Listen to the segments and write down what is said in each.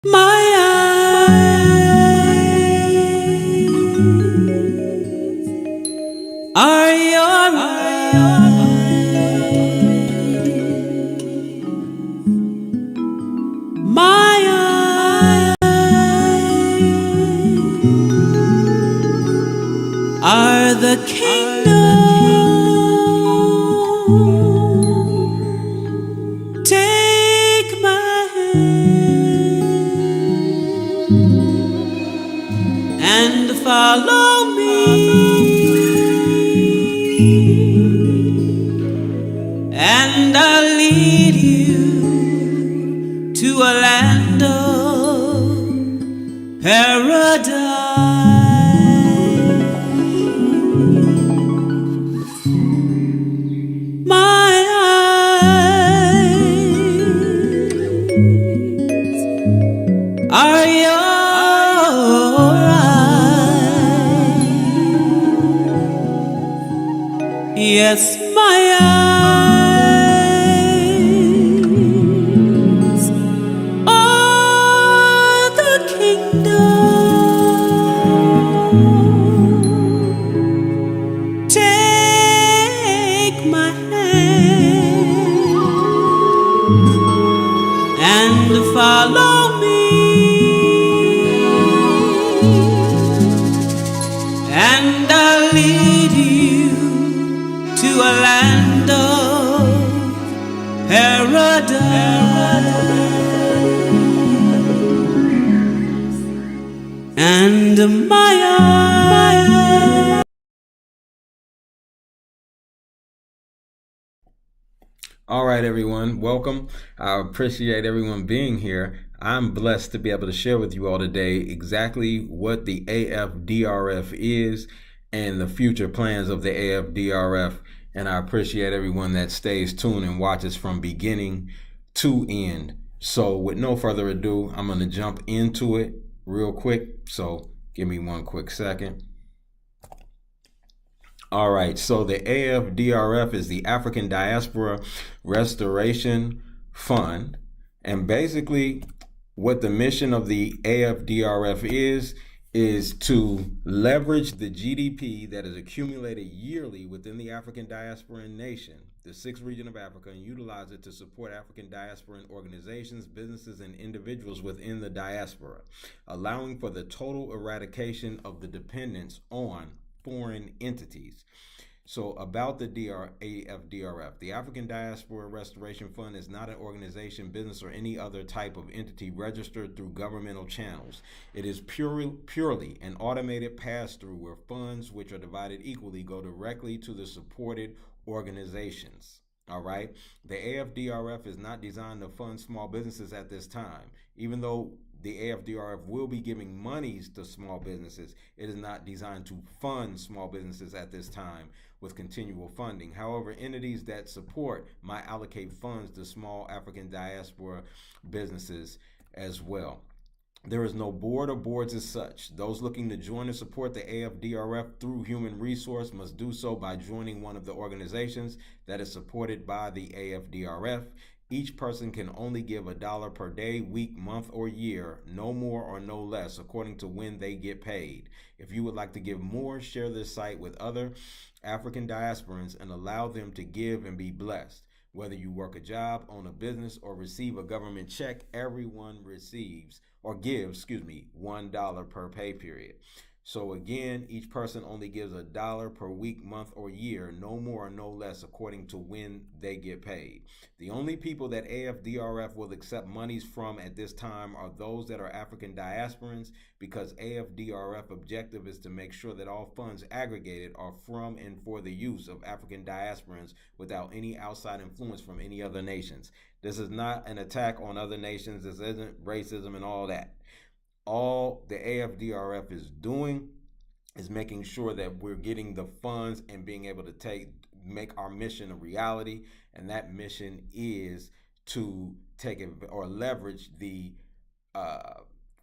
My eyes are your eyes. My eyes are the kingdom. Take my hand and follow me, and I'll lead you to a land of paradise. My eyes are your eyes. Yes, my eyes are the kingdom. Take my hand and follow me, and I'll lead you to a land of paradise. And my eyes. All right, everyone, welcome. I appreciate everyone being here. I'm blessed to be able to share with you all today exactly what the AFDRF is and the future plans of the AFDRF. And I appreciate everyone that stays tuned and watches from beginning to end. So with no further ado, I'm going to jump into it real quick. So give me one quick second. All right, so the AFDRF is the African Diaspora Restoration Fund. And basically, what the mission of the AFDRF is to leverage the GDP that is accumulated yearly within the African diasporan nation, the sixth region of Africa, and utilize it to support African diasporan organizations, businesses, and individuals within the diaspora, allowing for the total eradication of the dependence on foreign entities. So about the AFDRF, the African Diaspora Restoration Fund is not an organization, business, or any other type of entity registered through governmental channels. It is purely an automated pass-through where funds, which are divided equally, go directly to the supported organizations. All right. The AFDRF is not designed to fund small businesses at this time. Even though the AFDRF will be giving monies to small businesses, it is not designed to fund small businesses at this time with continual funding. However, entities that support might allocate funds to small African diaspora businesses as well. There is no board or boards as such. Those looking to join and support the AFDRF through human resource must do so by joining one of the organizations that is supported by the AFDRF. Each person can only give $1 per day, week, month, or year, no more or no less, according to when they get paid. If you would like to give more, share this site with other African diasporans and allow them to give and be blessed. Whether you work a job, own a business, or receive a government check, everyone receives or gives, $1 per pay period. So again, each person only gives $1 per week, month, or year, no more or no less, according to when they get paid. The only people that AFDRF will accept monies from at this time are those that are African diasporans, because AFDRF objective is to make sure that all funds aggregated are from and for the use of African diasporans without any outside influence from any other nations. This is not an attack on other nations. This isn't racism and all that. All the AFDRF is doing is making sure that we're getting the funds and being able to make our mission a reality, and that mission is to take it or leverage the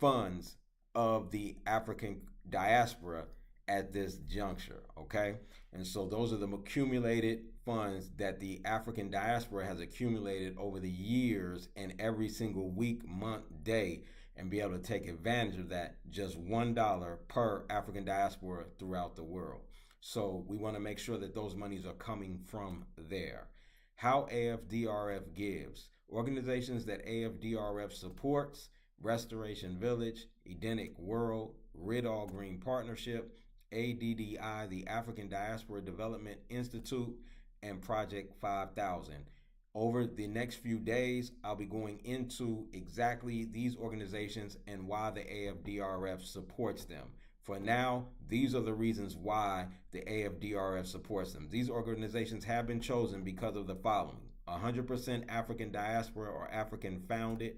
funds of the African diaspora at this juncture. Okay, and so those are the accumulated funds that the African diaspora has accumulated over the years, and every single week, month, day and be able to take advantage of that, just $1 per African diaspora throughout the world. So we want to make sure that those monies are coming from there. How AFDRF gives. Organizations that AFDRF supports: Restoration Village, Edenic World, Rid All Green Partnership, ADDI, the African Diaspora Development Institute, and Project 5000. Over the next few days, I'll be going into exactly these organizations and why the AFDRF supports them. For now, these are the reasons why the AFDRF supports them. These organizations have been chosen because of the following: 100% African diaspora or African founded.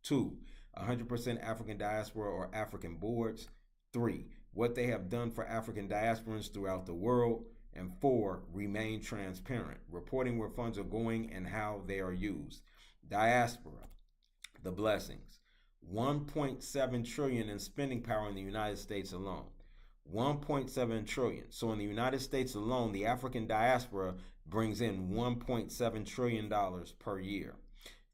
2, 100% African diaspora or African boards. 3, what they have done for African diasporans throughout the world. And 4, remain transparent, reporting where funds are going and how they are used. Diaspora, the blessings. 1.7 trillion in spending power in the United States alone. 1.7 trillion. So in the United States alone, the African diaspora brings in $1.7 trillion per year.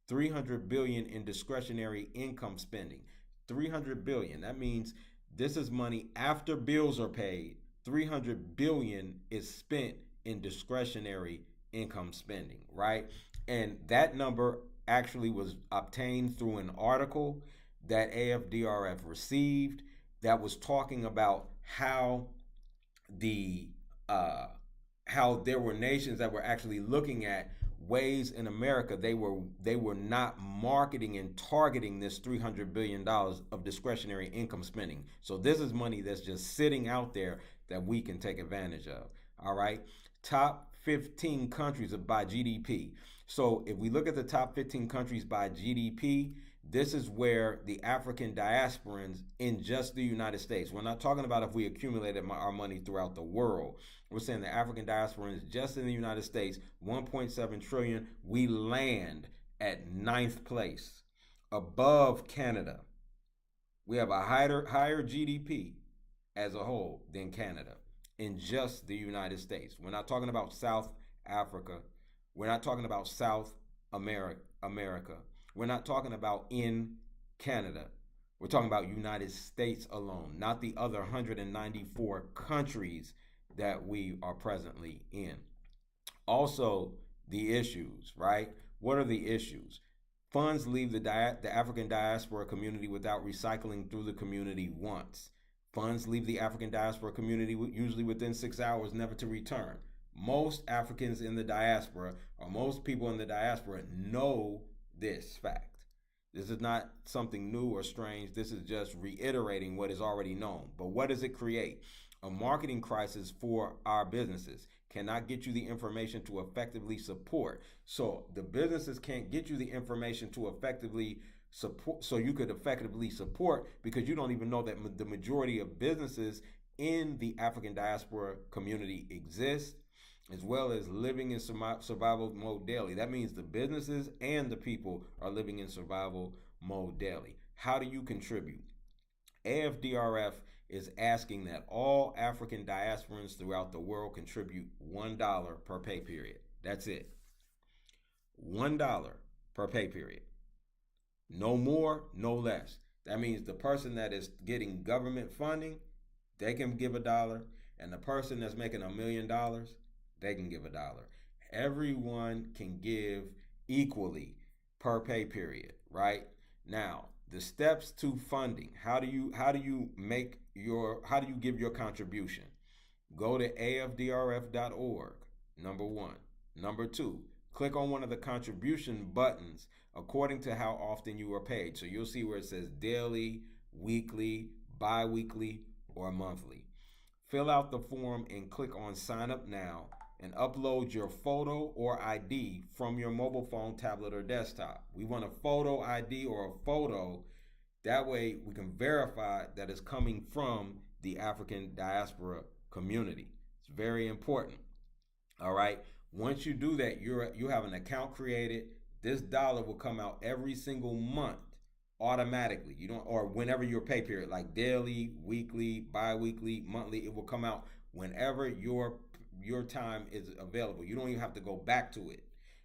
300 billion in discretionary income spending. 300 billion. That means this is money after bills are paid. 300 billion is spent in discretionary income spending, right? And that number actually was obtained through an article that AFDRF received that was talking about how how there were nations that were actually looking at ways in America they were not marketing and targeting this $300 billion of discretionary income spending. So this is money that's just sitting out there that we can take advantage of. All right. Top 15 countries by GDP. So if we look at the top 15 countries by GDP, this is where the African diasporans in just the United States, we're not talking about if we accumulated our money throughout the world. We're saying the African diasporans just in the United States, 1.7 trillion, we land at 9th place above Canada. We have a higher GDP as a whole than Canada in just the United States. We're not talking about South Africa. We're not talking about South America. We're not talking about in Canada. We're talking about United States alone, not the other 194 countries that we are presently in. Also, the issues, right? What are the issues? Funds leave the African diaspora community without recycling through the community once. Funds leave the African diaspora community usually within 6 hours, never to return. Most Africans in the diaspora, or most people in the diaspora, know this fact. This is not something new or strange. This is just reiterating what is already known. But what does it create? A marketing crisis for our businesses. Cannot get you the information to effectively support. So the businesses can't get you the information to effectively support, so you could effectively support, because you don't even know that the majority of businesses in the African diaspora community exist, as well as living in survival mode daily. That means the businesses and the people are living in survival mode daily. How do you contribute? AFDRF is asking that all African diasporans throughout the world contribute $1 per pay period. That's it. $1 per pay period. No more, no less. That means the person that is getting government funding, they can give $1, and the person that's making $1 million, they can give $1. Everyone can give equally per pay period, right? Now, the steps to funding. How do you give your contribution? Go to afdrf.org, number 1. Number 2, click on one of the contribution buttons according to how often you are paid. So you'll see where it says daily, weekly, bi-weekly, or monthly. Fill out the form and click on sign up now and upload your photo or ID from your mobile phone, tablet, or desktop. We want a photo ID or a photo. That way we can verify that it's coming from the African diaspora community. It's very important. All right. Once you do that, you have an account created. This dollar will come out every single month automatically. You don't, or whenever your pay period, like daily, weekly, bi-weekly, monthly, it will come out whenever your time is available. You don't even have to go back to it.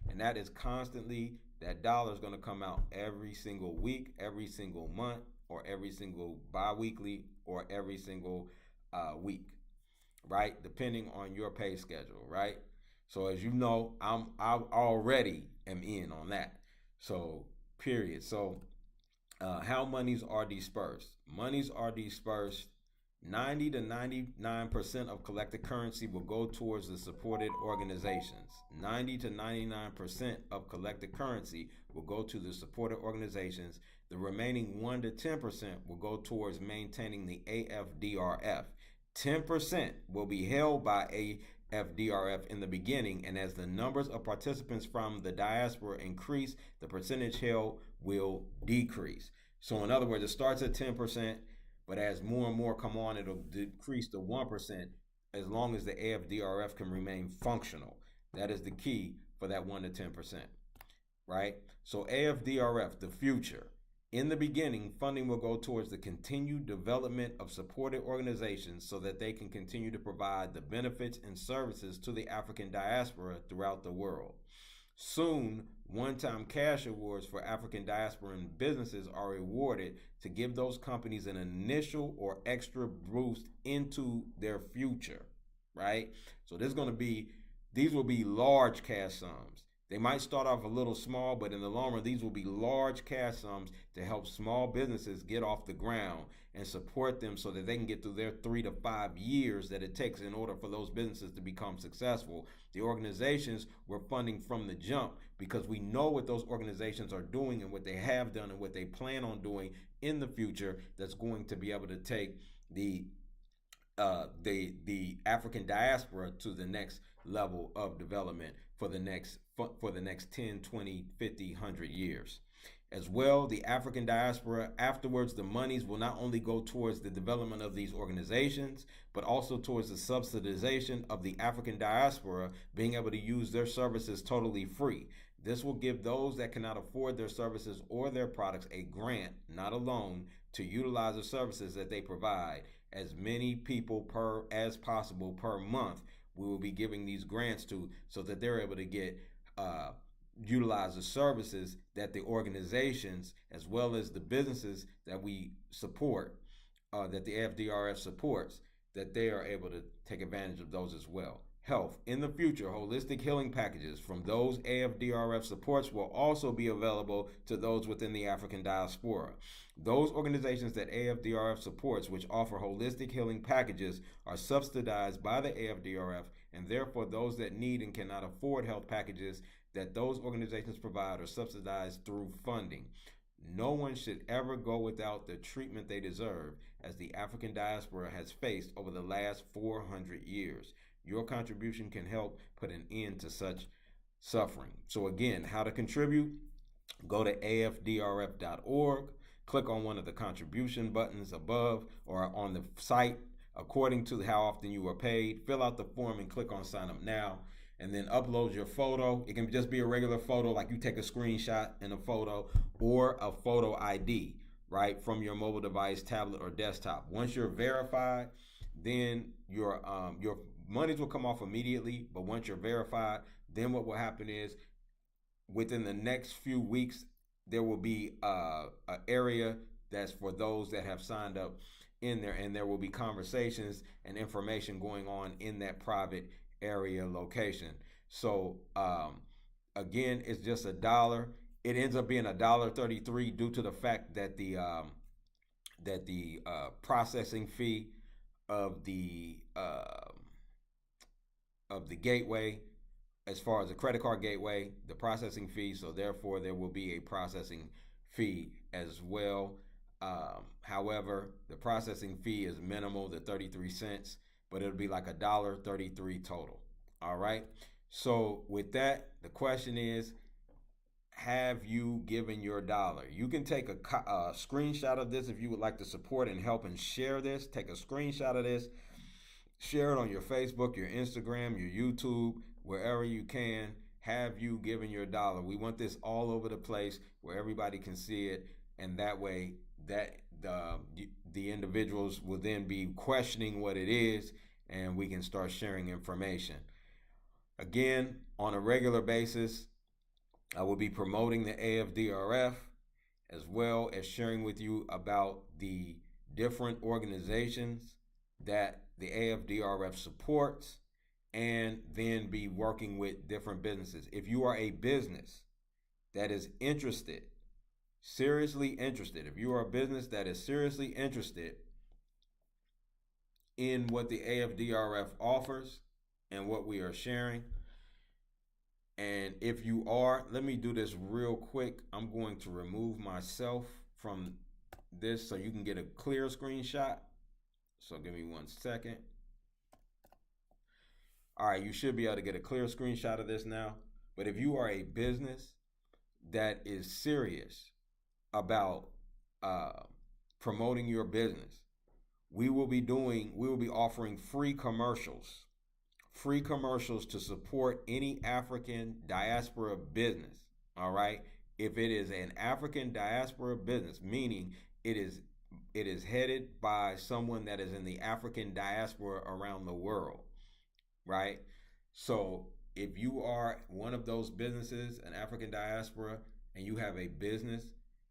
And that is constantly, that dollar is going to come out every single week, every single month, or every single bi-weekly or every single week, right? Depending on your pay schedule, right? So as you know, I already am in on that. So period. So how monies are dispersed? Monies are dispersed. 90 to 99% of collected currency will go towards the supported organizations. 90 to 99% of collected currency will go to the supported organizations. The remaining 1 to 10% will go towards maintaining the AFDRF. 10% will be held by AFDRF in the beginning, and as the numbers of participants from the diaspora increase, the percentage held will decrease. So in other words, it starts at 10%, but as more and more come on, it'll decrease to 1% as long as the AFDRF can remain functional. That is the key for that 1 to 10%, right? So AFDRF, the future. In the beginning, funding will go towards the continued development of supported organizations so that they can continue to provide the benefits and services to the African diaspora throughout the world. Soon, one-time cash awards for African diasporan businesses are awarded to give those companies an initial or extra boost into their future, right? So these will be large cash sums. They might start off a little small, but in the long run, these will be large cash sums to help small businesses get off the ground and support them so that they can get through their 3 to 5 years that it takes in order for those businesses to become successful. The organizations we're funding from the jump because we know what those organizations are doing and what they have done and what they plan on doing in the future that's going to be able to take the African diaspora to the next level of development for the next 10, 20, 50, 100 years. As well, the African diaspora, afterwards, the monies will not only go towards the development of these organizations, but also towards the subsidization of the African diaspora being able to use their services totally free. This will give those that cannot afford their services or their products a grant, not a loan, to utilize the services that they provide. As many people as possible per month, we will be giving these grants to so that they're able to get utilize the services that the organizations as well as the businesses that we support, that the AFDRF supports, that they are able to take advantage of those as well. Health. In the future, holistic healing packages from those AFDRF supports will also be available to those within the African diaspora. Those organizations that AFDRF supports, which offer holistic healing packages, are subsidized by the AFDRF, and therefore those that need and cannot afford health packages that those organizations provide are subsidized through funding. No one should ever go without the treatment they deserve, as the African diaspora has faced over the last 400 years. Your contribution can help put an end to such suffering. So again, how to contribute? Go to afdrf.org, click on one of the contribution buttons above or on the site according to how often you are paid. Fill out the form and click on sign up now, and then upload your photo. It can just be a regular photo, like you take a screenshot in a photo, or a photo ID, right, from your mobile device, tablet, or desktop. Once you're verified, then your monies will come off immediately. But once you're verified, then what will happen is within the next few weeks, there will be an area that's for those that have signed up in there, and there will be conversations and information going on in that private area location. So again, it's just $1. It ends up being $1.33 due to the fact that the processing fee of the gateway, as far as the credit card gateway, the processing fee. So therefore, there will be a processing fee as well. However, the processing fee is minimal, the 33 cents, but it'll be like $1.33 total. All right. So with that, the question is, have you given your dollar? You can take a screenshot of this if you would like to support and help and share this. Take a screenshot of this, share it on your Facebook, your Instagram, your YouTube, wherever you can. Have you given your dollar? We want this all over the place where everybody can see it, and that way that the individuals will then be questioning what it is, and we can start sharing information. Again, on a regular basis, I will be promoting the AFDRF, as well as sharing with you about the different organizations that the AFDRF supports, and then be working with different businesses. If you are a business that is interested, seriously interested, if you are a business that is seriously interested in what the AFDRF offers and what we are sharing, and if you are, let me do this real quick. I'm going to remove myself from this so you can get a clear screenshot. So give me 1 second. All right, you should be able to get a clear screenshot of this now. But if you are a business that is serious about promoting your business, we will be offering free commercials to support any African diaspora business. All right. If it is an African diaspora business, meaning it is headed by someone that is in the African diaspora around the world, right? So if you are one of those businesses, an African diaspora, and you have a business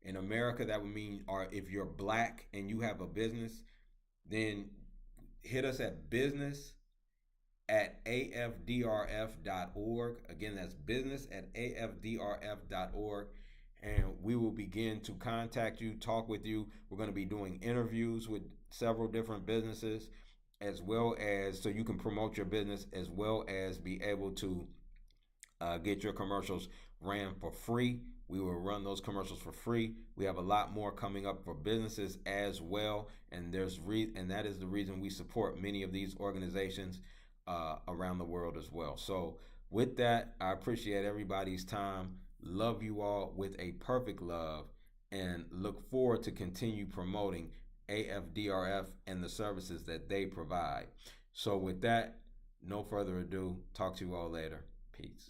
in America, that would mean, or if you're Black and you have a business, then hit us at business@afdrf.org. Again, that's business@afdrf.org. And we will begin to contact you, talk with you. We're going to be doing interviews with several different businesses, as well as so you can promote your business, as well as be able to get your commercials ran for free. We will run those commercials for free. We have a lot more coming up for businesses as well, and that is the reason we support many of these organizations around the world as well. So with that, I appreciate everybody's time. Love you all with a perfect love, and look forward to continue promoting AFDRF and the services that they provide. So with that, no further ado, talk to you all later. Peace.